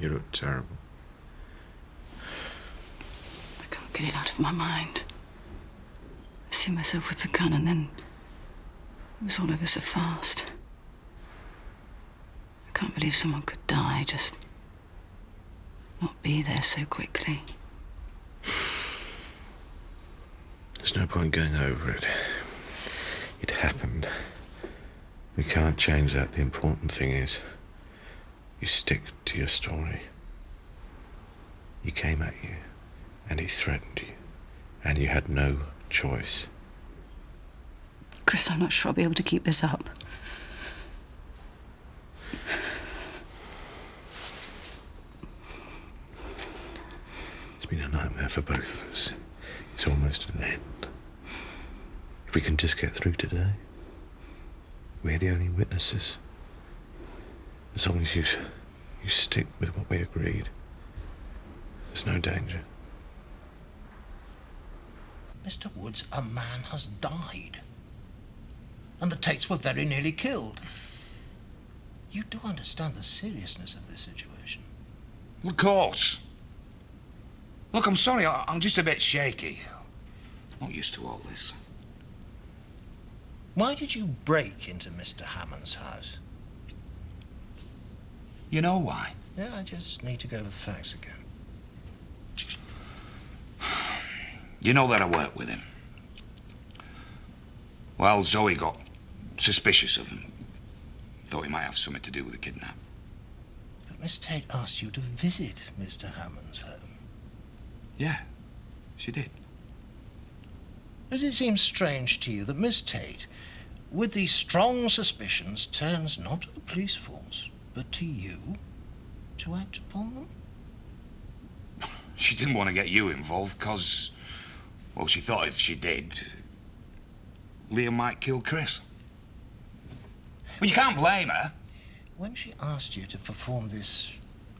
You look terrible. I can't get it out of my mind. I see myself with the gun and then it was all over so fast. I can't believe someone could die, just not be there so quickly. There's no point going over it. It happened. We can't change that. The important thing is you stick to your story. He came at you and he threatened you and you had no choice. Chris, I'm not sure I'll be able to keep this up. It's been a nightmare for both of us. It's almost an end. If we can just get through today, we're the only witnesses. As long as you stick with what we agreed, there's no danger. Mr. Woods, a man has died. And the Tates were very nearly killed. You do understand the seriousness of this situation? Of course. Look, I'm sorry, I'm just a bit shaky. Not used to all this. Why did you break into Mr. Hammond's house? You know why? Yeah, I just need to go over the facts again. You know that I work with him. Well, Zoe got suspicious of him. Thought he might have something to do with the kidnap. But Miss Tate asked you to visit Mr. Hammond's home. Yeah, she did. Does it seem strange to you that Miss Tate, with these strong suspicions, turns not to the police force, but to you, to act upon them? She didn't want to get you involved because, well, she thought if she did, Liam might kill Chris. Well, you can't blame her. When she asked you to perform this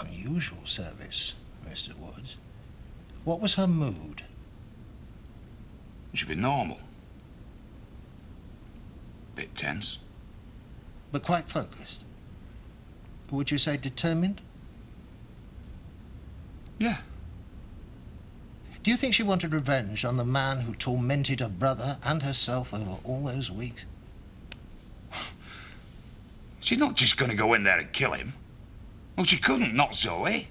unusual service, Mr. Woods, what was her mood? It should be normal. Bit tense. But quite focused. Would you say determined? Yeah. Do you think she wanted revenge on the man who tormented her brother and herself over all those weeks? She's not just going to go in there and kill him. Well, she couldn't, not Zoe.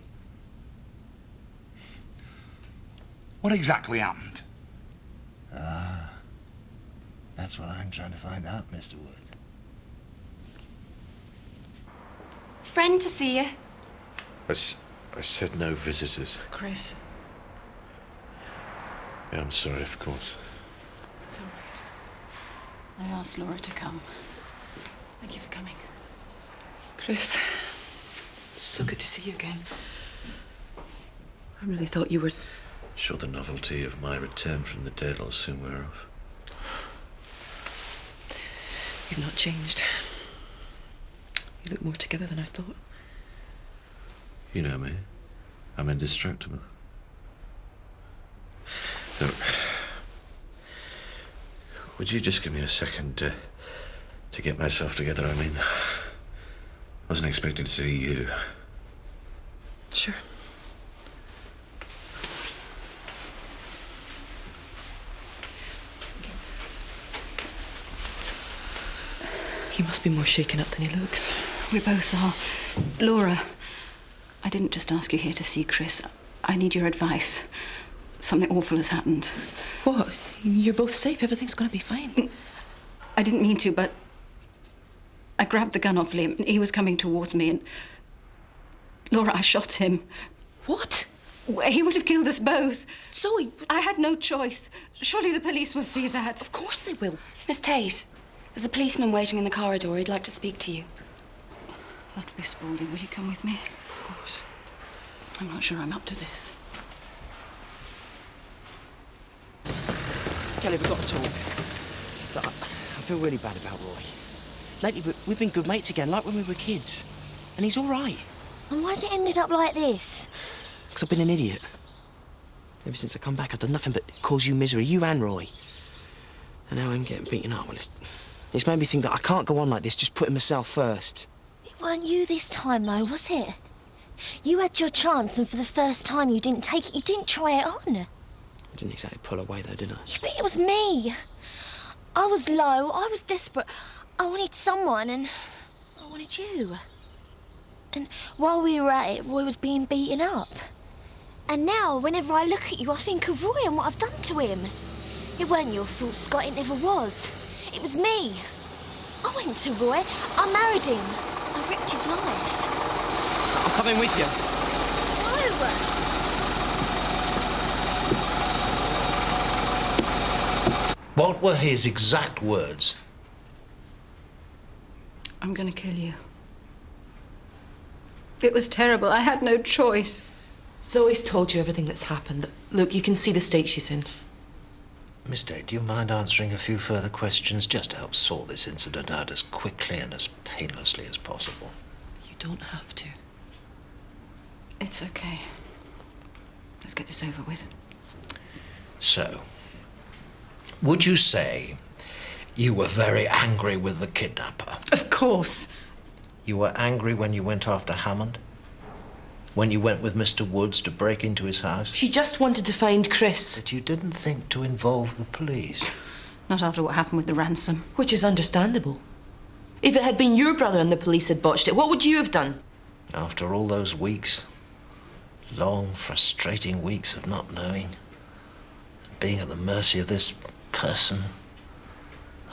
What exactly happened? Ah, that's what I'm trying to find out, Mr. Wood. Friend to see you. I said no visitors. Chris. Yeah, I'm sorry, of course. It's all right. I asked Laura to come. Thank you for coming. Chris, it's so good to see you again. I really thought you were... Sure, the novelty of my return from the dead will soon wear off. You've not changed. You look more together than I thought. You know me. I'm indestructible. Look, would you just give me a second to get myself together? I mean, I wasn't expecting to see you. Sure. He must be more shaken up than he looks. We both are. Laura, I didn't just ask you here to see Chris. I need your advice. Something awful has happened. What? You're both safe. Everything's going to be fine. I didn't mean to, but I grabbed the gun off Liam. He was coming towards me and... Laura, I shot him. What? He would have killed us both. Zoe... I had no choice. Surely the police will see that. Of course they will. Miss Tate, there's a policeman waiting in the corridor. He'd like to speak to you. That'll be Spaulding. Will you come with me? Of course. I'm not sure I'm up to this. Kelly, we've got to talk. Look, I feel really bad about Roy. Lately, we've been good mates again, like when we were kids. And he's all right. And why's it ended up like this? Because I've been an idiot. Ever since I come back, I've done nothing but cause you misery, you and Roy. And now I'm getting beaten up. Well, it's made me think that I can't go on like this, just putting myself first. It weren't you this time, though, was it? You had your chance, and for the first time you didn't take it. You didn't try it on. I didn't exactly pull away, though, did I? Yeah, but it was me. I was low, I was desperate. I wanted someone, and I wanted you. And while we were at it, Roy was being beaten up. And now, whenever I look at you, I think of Roy and what I've done to him. It weren't your fault, Scott, it never was. It was me. I went to Roy, I married him. I ripped his life. I'm coming with you. No! What were his exact words? I'm going to kill you. It was terrible. I had no choice. Zoe's told you everything that's happened. Look, you can see the state she's in. Miss Day, do you mind answering a few further questions just to help sort this incident out as quickly and as painlessly as possible? You don't have to. It's okay. Let's get this over with. So, would you say you were very angry with the kidnapper? Of course. You were angry when you went after Hammond? When you went with Mr. Woods to break into his house? She just wanted to find Chris. But you didn't think to involve the police? Not after what happened with the ransom. Which is understandable. If it had been your brother and the police had botched it, what would you have done? After all those weeks, long, frustrating weeks of not knowing, being at the mercy of this person,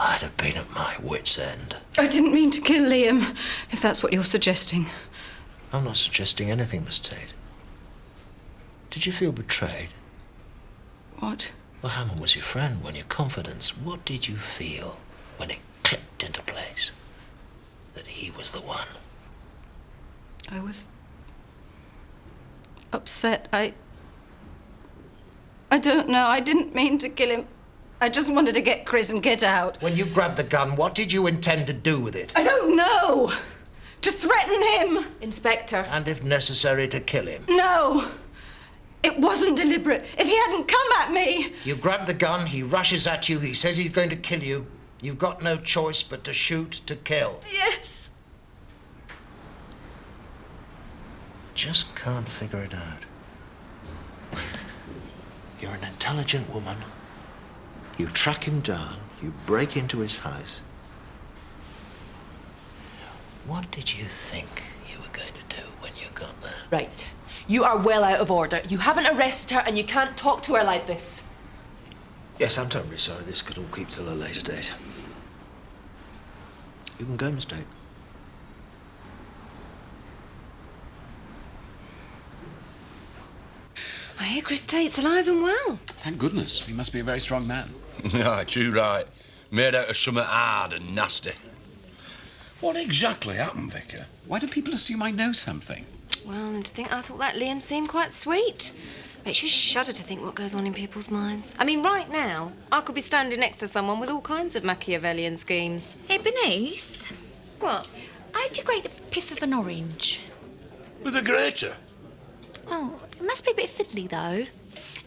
I'd have been at my wit's end. I didn't mean to kill Liam, if that's what you're suggesting. I'm not suggesting anything, Miss Tate. Did you feel betrayed? What? Well, Hammond was your friend, won your confidence. What did you feel when it clicked into place that he was the one? I was upset. I don't know. I didn't mean to kill him. I just wanted to get Chris and get out. When you grabbed the gun, what did you intend to do with it? I don't know. To threaten him. Inspector. And if necessary, to kill him? No. It wasn't deliberate. If he hadn't come at me... You grab the gun, he rushes at you, he says he's going to kill you. You've got no choice but to shoot to kill. Yes. Just can't figure it out. You're an intelligent woman. You track him down, you break into his house. What did you think you were going to do when you got there? Right. You are well out of order. You haven't arrested her and you can't talk to her like this. Yes, I'm terribly sorry. This could all keep till a later date. You can go, Miss Tate. I hear Chris Tate's alive and well. Thank goodness. He must be a very strong man. Aye, true right. Made out of something hard and nasty. What exactly happened, Vicar? Why do people assume I know something? Well, and to think I thought that Liam seemed quite sweet. Makes you shudder to think what goes on in people's minds. I mean, right now, I could be standing next to someone with all kinds of Machiavellian schemes. Hey, Bernice. What? How'd you grate a piff of an orange? With a grater? Oh, it must be a bit fiddly, though.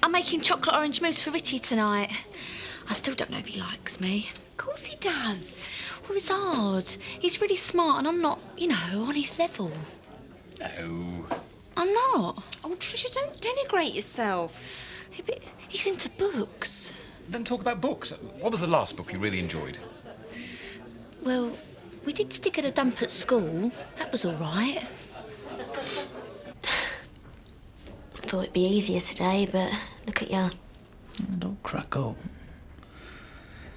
I'm making chocolate orange mousse for Richie tonight. I still don't know if he likes me. Of course he does. Well, it's hard. He's really smart and I'm not, you know, on his level. Oh. I'm not. Oh, Tricia, don't denigrate yourself. Yeah, but he's into books. Then talk about books. What was the last book you really enjoyed? Well, we did stick at a dump at school. That was all right. I thought it'd be easier today, but look at you. Don't crack up.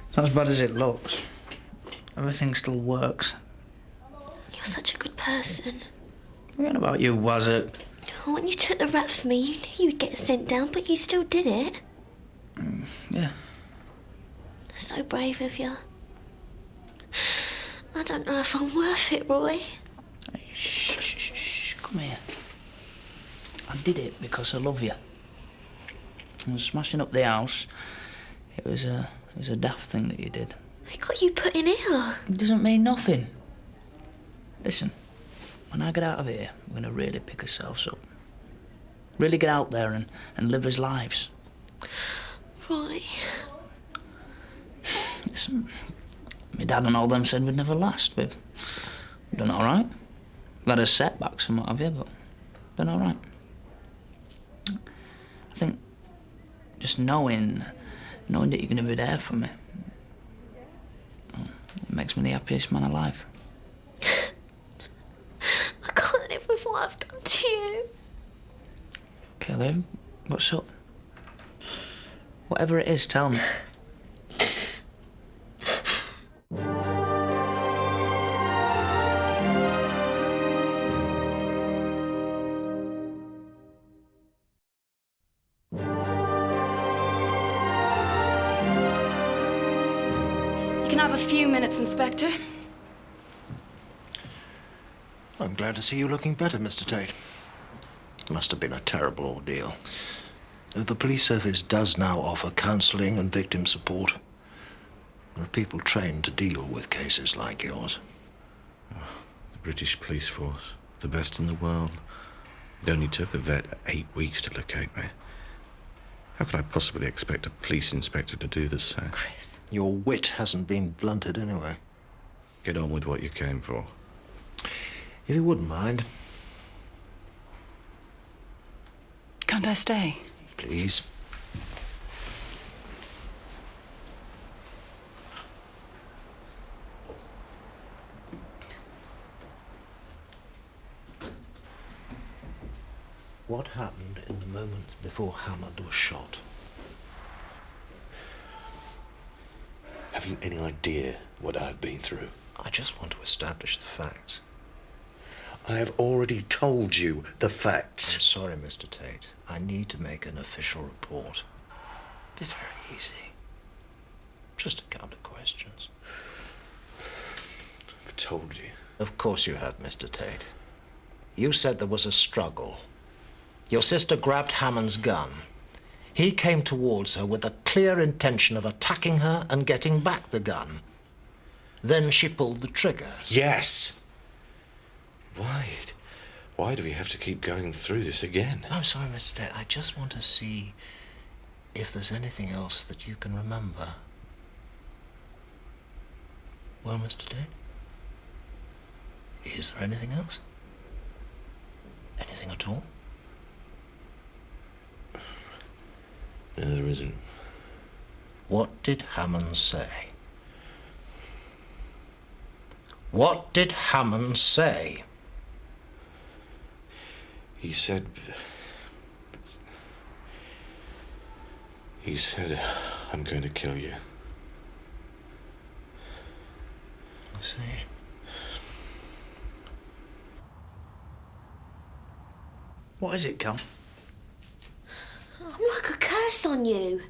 It's not as bad as it looks. Everything still works. You're such a good person. What about you, was it? When you took the rap for me, you knew you'd get sent down, but you still did it. Yeah. So brave of you. I don't know if I'm worth it, Roy. Hey, shh. Come here. I did it because I love you. I was smashing up the house. It was a daft thing that you did. I got you put in here. It doesn't mean nothing. Listen, when I get out of here, we're going to really pick ourselves up. Really get out there and live as lives. Roy. Listen, my dad and all them said we'd never last. We've done all right. We've had our setbacks and what have you, but Done all right. I think just knowing that you're going to be there for me, it makes me the happiest man alive. I can't live with what I've done to you. Kelly, what's up? Whatever it is, tell me. You can have a few minutes, Inspector. I'm glad to see you looking better, Mr. Tate. It must have been a terrible ordeal. The police service does now offer counselling and victim support. There are people trained to deal with cases like yours. The British police force, the best in the world. It only took a vet 8 weeks to locate me. How could I possibly expect a police inspector to do the same? Chris. Your wit hasn't been blunted anyway. Get on with what you came for. If you wouldn't mind. Can't I stay? Please. What happened in the moments before Hammond was shot? Have you any idea what I've been through? I just want to establish the facts. I have already told you the facts. I'm sorry, Mr. Tate. I need to make an official report. Be very easy. Just a couple of questions. I've told you. Of course you have, Mr. Tate. You said there was a struggle. Your sister grabbed Hammond's gun. He came towards her with a clear intention of attacking her and getting back the gun. Then she pulled the trigger. Yes. Why do we have to keep going through this again? I'm sorry, Mr. Tate. I just want to see if there's anything else that you can remember. Well, Mr. Tate? Is there anything else? Anything at all? No, there isn't. What did Hammond say? What did Hammond say? He said, I'm going to kill you. I see. What is it, Cal? I'm like a curse on you.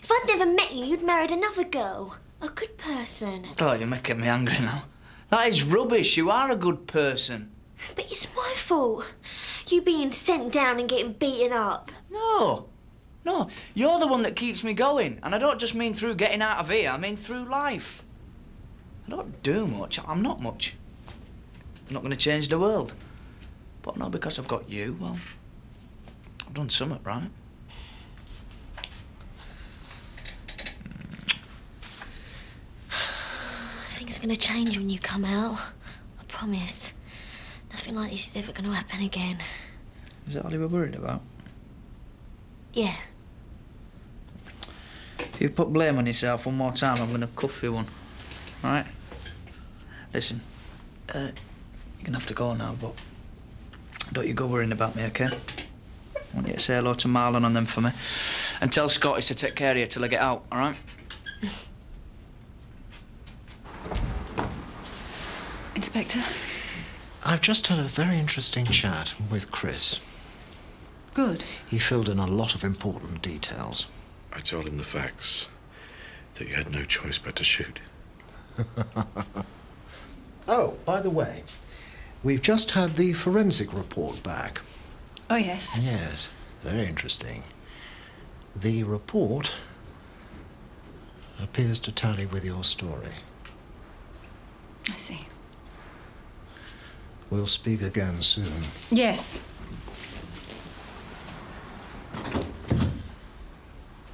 If I'd never met you, you'd married another girl. A good person. Oh, you're making me angry now. That is rubbish. You are a good person. But it's my fault. You being sent down and getting beaten up. No. No, you're the one that keeps me going. And I don't just mean through getting out of here, I mean through life. I don't do much. I'm not much. I'm not going to change the world. But not because I've got you, well, I've done something right. Things are going to change when you come out. I promise. Nothing like this is ever going to happen again. Is that all you were worried about? Yeah. If you put blame on yourself one more time, I'm going to cuff you one. All right? Listen, you're going to have to go now, but don't you go worrying about me, OK? I want you to say hello to Marlon and them for me. And tell Scottish to take care of you till I get out, all right? Inspector? I've just had a very interesting chat with Chris. Good. He filled in a lot of important details. I told him the facts, that you had no choice but to shoot. Oh, by the way, we've just had the forensic report back. Oh, yes. Yes, very interesting. The report appears to tally with your story. I see. We'll speak again soon. Yes.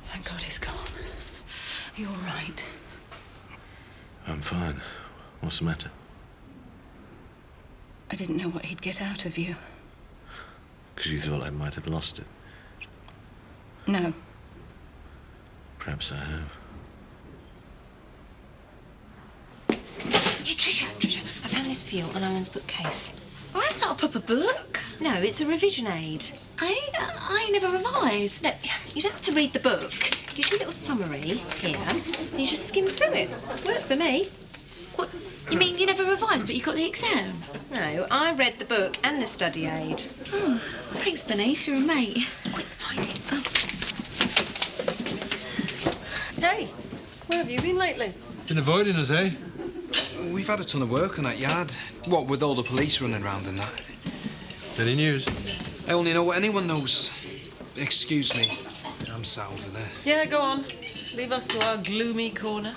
Thank God he's gone. Are you all right? I'm fine. What's the matter? I didn't know what he'd get out of you. Because you thought I might have lost it. No. Perhaps I have. Hey, Tricia, I found this for you on Alan's bookcase. Oh, that's not a proper book. No, it's a revision aid. I never revised. No, you don't have to read the book. You do a little summary here, and you just skim through it. Worked for me. What? You mean you never revised, but you got the exam? No, I read the book and the study aid. Oh, thanks, Bernice. You're a mate. Quick, hide it. Oh. Hey, where have you been lately? Been avoiding us, eh? We've had a ton of work on that yard. What with all the police running around and that. Any news? I only know what anyone knows. Excuse me. I'm sat over there. Yeah, go on. Leave us to our gloomy corner.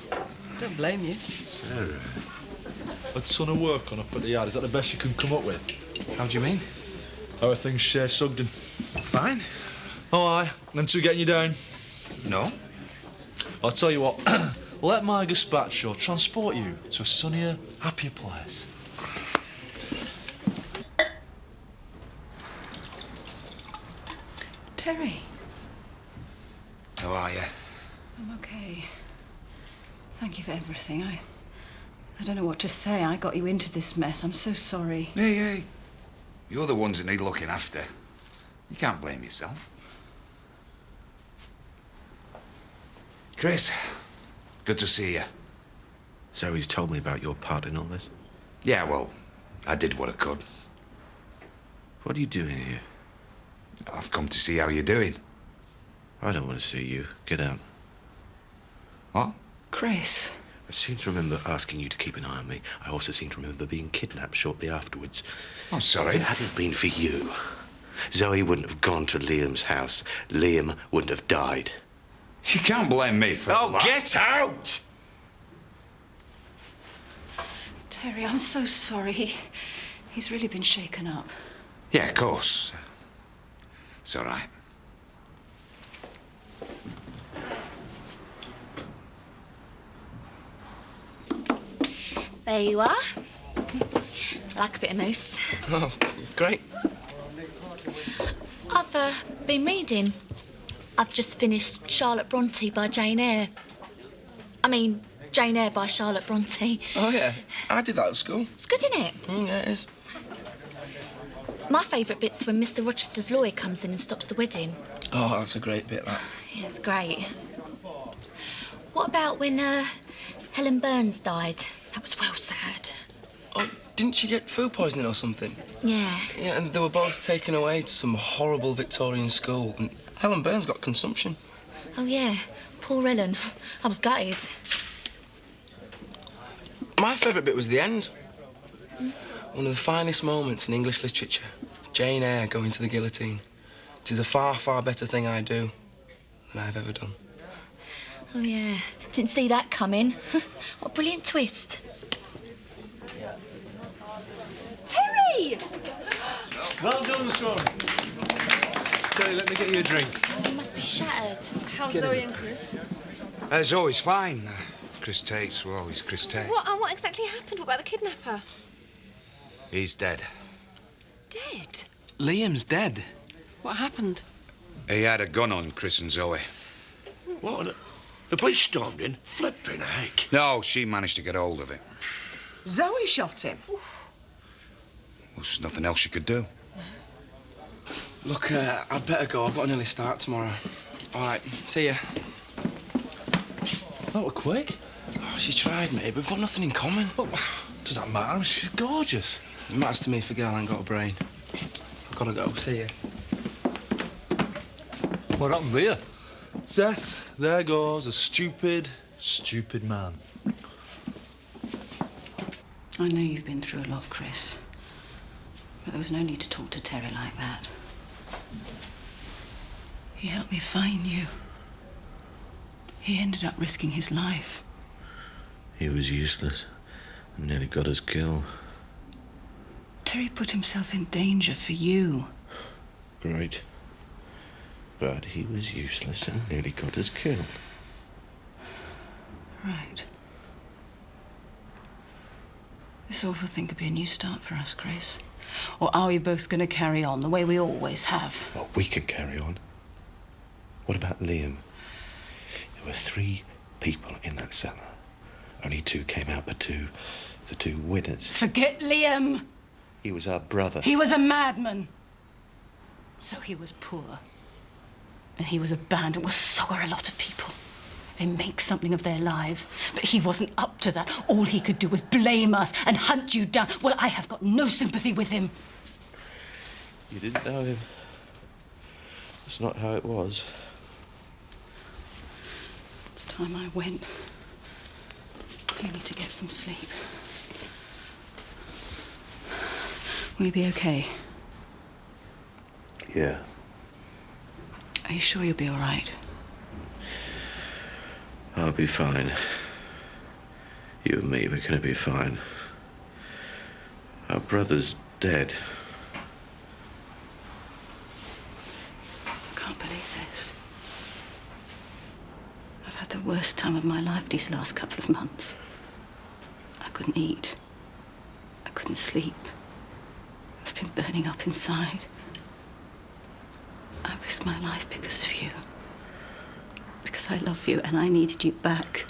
Don't blame you. Sarah. A ton of work on up at the yard. Is that the best you can come up with? How do you mean? How are things, Sugden? Fine. Oh, aye. Them two getting you down? No. I'll tell you what. Let my gazpacho transport you to a sunnier, happier place. Terry. How are you? I'm okay. Thank you for everything. I don't know what to say. I got you into this mess. I'm so sorry. Hey. You're the ones that need looking after. You can't blame yourself. Chris, good to see you. Zoe's told me about your part in all this. Yeah, well, I did what I could. What are you doing here? I've come to see how you're doing. I don't want to see you. Get out. What? Chris. I seem to remember asking you to keep an eye on me. I also seem to remember being kidnapped shortly afterwards. I'm sorry. If it hadn't been for you, Zoe wouldn't have gone to Liam's house. Liam wouldn't have died. You can't blame me for Oh, that. get out! Terry, I'm so sorry. He's really been shaken up. Yeah, of course. It's all right. There you are. Like a bit of mousse. Oh, great. I've been reading. I've just finished Charlotte Bronte by Jane Eyre. I mean, Jane Eyre by Charlotte Bronte. Oh, yeah. I did that at school. It's good, isn't it? Yeah, it is. My favourite bit's when Mr. Rochester's lawyer comes in and stops the wedding. Oh, that's a great bit, that. Yeah, it's great. What about when Helen Burns died? That was well sad. Oh, didn't she get food poisoning or something? Yeah. Yeah, and they were both taken away to some horrible Victorian school. And Helen Burns got consumption. Oh, yeah. Poor Ellen. I was gutted. My favourite bit was the end. One of the finest moments in English literature. Jane Eyre going to the guillotine. It is a far, far better thing I do than I've ever done. Oh, yeah. Didn't see that coming. What a brilliant twist. Terry! Well done, son. Terry, let me get you a drink. He must be shattered. How's Zoe and Chris? As always, fine. Chris Tate's well, he's Chris Tate. What exactly happened? What about the kidnapper? He's dead. Dead? Liam's dead. What happened? He had a gun on Chris and Zoe. What? The police stormed in? Flipping heck. No, she managed to get hold of it. Zoe shot him? There's nothing else she could do. Look, I'd better go. I've got an early start tomorrow. All right, see ya. That was quick. Oh, she tried, mate. We've got nothing in common. Well, does that matter? She's gorgeous. It matters to me if a girl ain't got a brain. I've got to go. See ya. What happened there? Seth, there goes a stupid, stupid man. I know you've been through a lot, Chris. But there was no need to talk to Terry like that. He helped me find you. He ended up risking his life. He was useless. I nearly got us killed. Terry put himself in danger for you. Great. But he was useless and nearly got us killed. Right. This awful thing could be a new start for us, Chris. Or are we both going to carry on the way we always have? Well, we can carry on. What about Liam? There were 3 people in that cellar. Only 2 came out, the two winners. Forget Liam! He was our brother. He was a madman. So he was poor. And he was abandoned. Well, so are a lot of people. They make something of their lives. But he wasn't up to that. All he could do was blame us and hunt you down. Well, I have got no sympathy with him. You didn't know him. That's not how it was. It's time I went. You need to get some sleep. Will you be okay? Yeah. Are you sure you'll be all right? I'll be fine. You and me, we're gonna be fine. Our brother's dead. I can't believe this. I've had the worst time of my life these last couple of months. I couldn't eat. I couldn't sleep. I've been burning up inside. I risked my life because of you. Because I love you and I needed you back.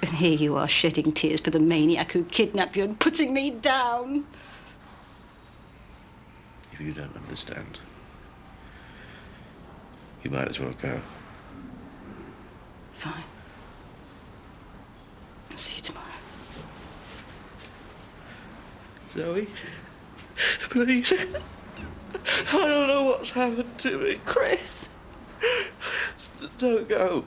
And here you are shedding tears for the maniac who kidnapped you and putting me down. If you don't understand, you might as well go. Fine. I'll see you tomorrow. Zoe, please. I don't know what's happened to me. Chris. Don't go.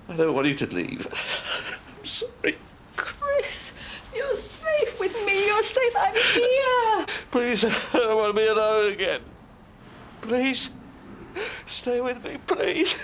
I don't want you to leave. I'm sorry. Chris, you're safe with me. You're safe. I'm here. Please, I don't want to be alone again. Please, stay with me, please.